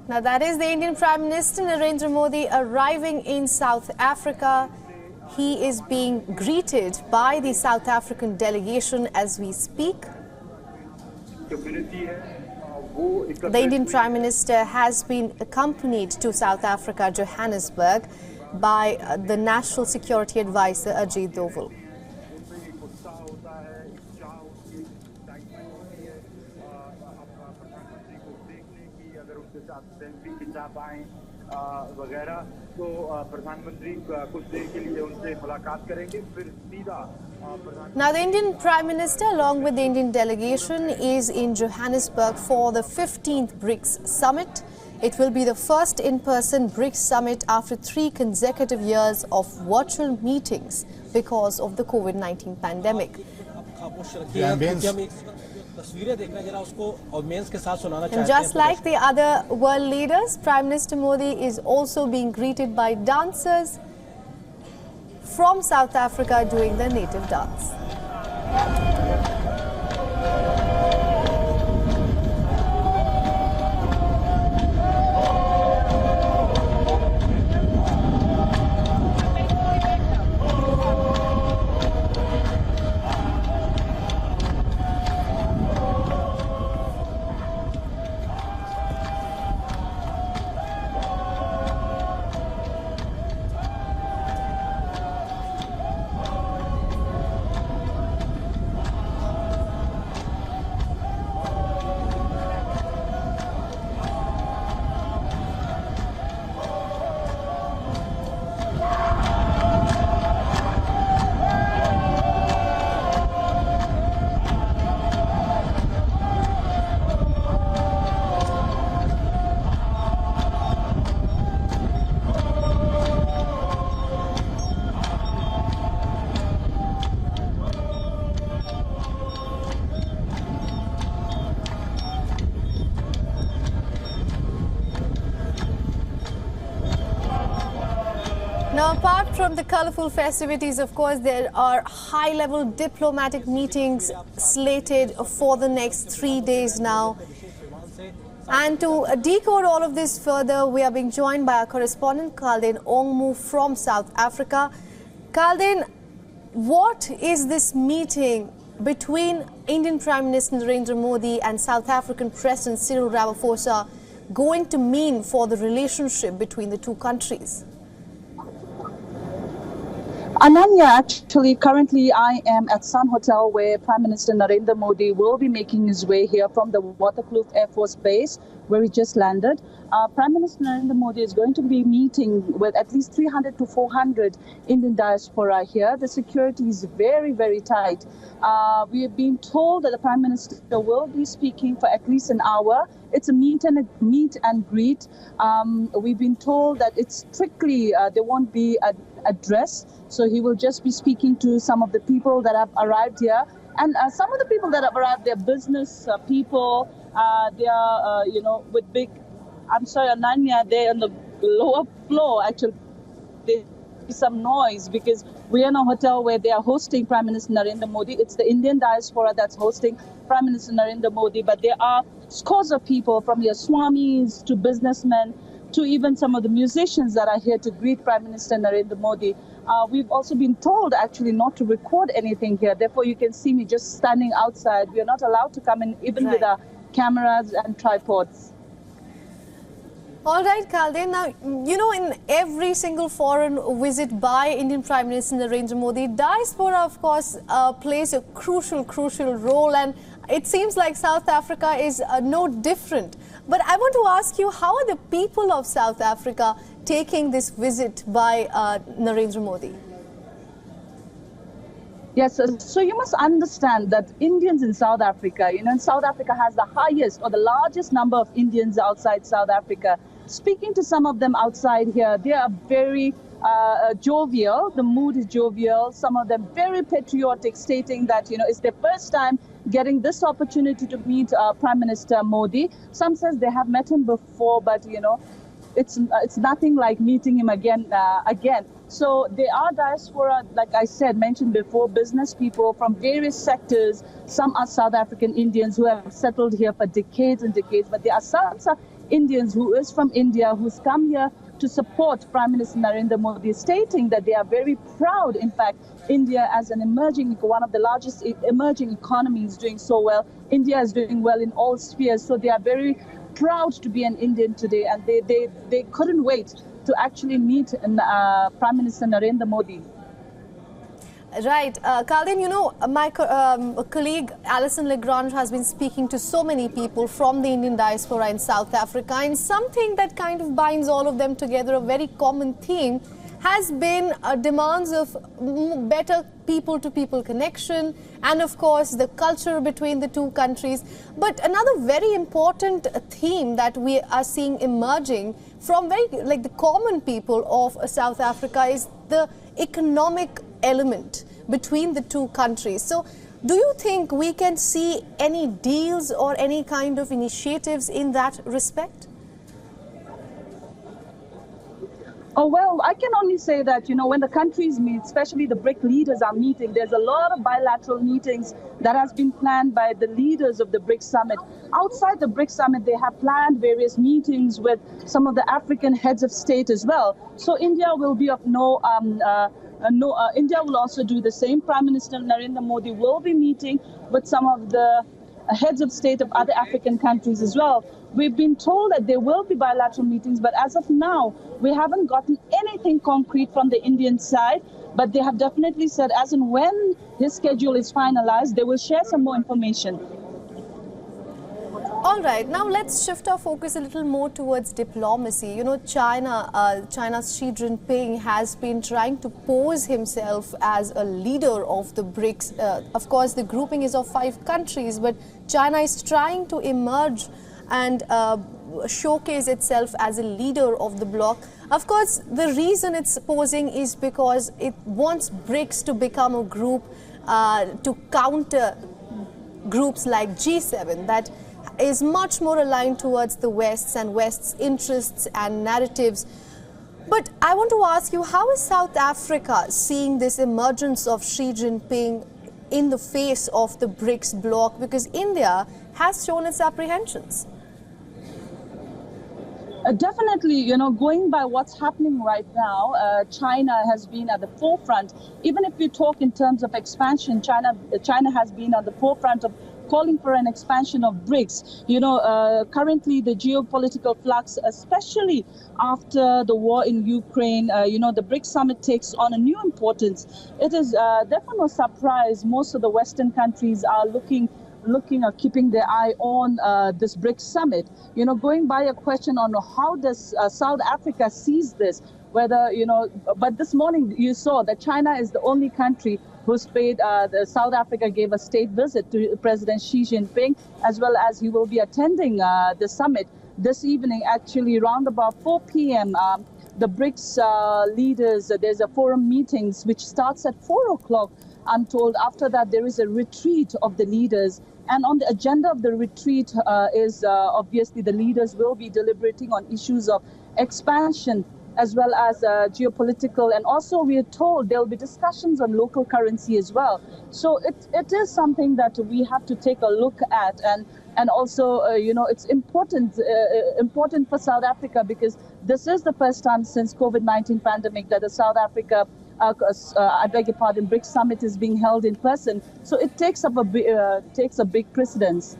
Now that is the Indian Prime Minister Narendra Modi arriving in South Africa. He is being greeted by the South African delegation as we speak. The Indian Prime Minister has been accompanied to South Africa, Johannesburg, by the National Security Advisor Ajit Doval. वगैरह तो प्रधानमंत्री कुछ देर के लिए उनसे मुलाकात करेंगे फिर सीधा Now the Indian Prime Minister along with the Indian delegation is in Johannesburg for the 15th BRICS Summit. It will be the first in-person BRICS Summit after 3 consecutive years of virtual meetings because of the COVID-19 pandemic. And just like the other world leaders, Prime Minister Modi is also being greeted by dancers from South Africa doing their native dance. Now, apart from the colourful festivities, of course, there are high-level diplomatic meetings slated for the next 3 days now. And to decode all of this further, we are being joined by our correspondent, Khalden Ongmu from South Africa. Khalden, what is this meeting between Indian Prime Minister Narendra Modi and South African President Cyril Ramaphosa going to mean for the relationship between the two countries? Ananya, actually, currently I am at Sun Hotel where Prime Minister Narendra Modi will be making his way here from the Waterkloof Air Force Base where he just landed. Prime Minister Narendra Modi is going to be meeting with at least 300 to 400 Indian diaspora here. The security is very, very tight. We have been told that the Prime Minister will be speaking for at least an hour. It's a meet and greet. We've been told that it's strictly, there won't be an address. So he will just be speaking to some of the people that have arrived here. And some of the people that have arrived, they're business people. They are, with big, I'm sorry, Ananya, they're on the lower floor. Actually, there's some noise because we're in a hotel where they are hosting Prime Minister Narendra Modi. It's the Indian diaspora that's hosting Prime Minister Narendra Modi. But there are scores of people from your swamis to businessmen to even some of the musicians that are here to greet Prime Minister Narendra Modi. We've also been told actually not to record anything here. Therefore, you can see me just standing outside. We are not allowed to come in even with our cameras and tripods. All right, Khalden. Now, in every single foreign visit by Indian Prime Minister Narendra Modi, diaspora, of course, plays a crucial role. And it seems like South Africa is no different. But I want to ask you, how are the people of South Africa taking this visit by Narendra Modi? Yes, so you must understand that Indians in South Africa, South Africa has the highest or the largest number of Indians outside South Africa. Speaking to some of them outside here, they are very jovial. The mood is jovial. Some of them very patriotic, stating that, it's their first time getting this opportunity to meet Prime Minister Modi. Some says they have met him before, but, it's nothing like meeting him again. So they are diaspora, like I said, mentioned before, business people from various sectors. Some are South African Indians who have settled here for decades and decades, but there are some Indians who is from India, who's come here to support Prime Minister Narendra Modi, stating that they are very proud, in fact, India as an one of the largest emerging economies doing so well. India is doing well in all spheres, so they are very proud to be an Indian today, and they couldn't wait to actually meet Prime Minister Narendra Modi. Right. Khalidin, you know, my colleague Alison Lagrange has been speaking to so many people from the Indian diaspora in South Africa, and something that kind of binds all of them together, a very common theme, has been demands of better people-to-people connection and, of course, the culture between the two countries. But another very important theme that we are seeing emerging from the common people of South Africa is the economic element between the two countries. So do you think we can see any deals or any kind of initiatives in that respect? Oh, well, I can only say that, you know, when the countries meet, especially the BRIC leaders are meeting, there's a lot of bilateral meetings that has been planned by the leaders of the BRIC summit. Outside the BRIC summit, they have planned various meetings with some of the African heads of state as well. So India will be of India will also do the same. Prime Minister Narendra Modi will be meeting with some of the heads of state of other African countries as well. We've been told that there will be bilateral meetings, but as of now, we haven't gotten anything concrete from the Indian side. But they have definitely said as and when his schedule is finalized, they will share some more information. All right, now let's shift our focus a little more towards diplomacy. You know, China's Xi Jinping has been trying to pose himself as a leader of the BRICS. Of course, the grouping is of 5 countries, but China is trying to emerge and showcase itself as a leader of the bloc. Of course, the reason it's posing is because it wants BRICS to become a group to counter groups like G7 that is much more aligned towards the West's and West's interests and narratives. But I want to ask you, how is South Africa seeing this emergence of Xi Jinping in the face of the BRICS bloc? Because India has shown its apprehensions. Definitely, you know, going by what's happening right now, China has been at the forefront. Even if we talk in terms of expansion, China has been at the forefront of calling for an expansion of BRICS. You know, currently the geopolitical flux, especially after the war in Ukraine, you know, the BRICS summit takes on a new importance. It is therefore no surprise most of the Western countries are looking or keeping their eye on this BRICS summit. You know, going by a question on how does South Africa sees this, whether, you know, but this morning you saw that China is the only country who's paid, South Africa gave a state visit to President Xi Jinping, as well as he will be attending the summit this evening, actually around about 4 p.m. The BRICS leaders, there's a forum meetings which starts at 4 o'clock. I'm told after that there is a retreat of the leaders. And on the agenda of the retreat is obviously the leaders will be deliberating on issues of expansion as well as geopolitical. And also we are told there will be discussions on local currency as well. So it is something that we have to take a look at. And also, you know, it's important for South Africa because this is the first time since COVID-19 pandemic that the South Africa I beg your pardon, BRICS summit is being held in person. So it takes a big precedence.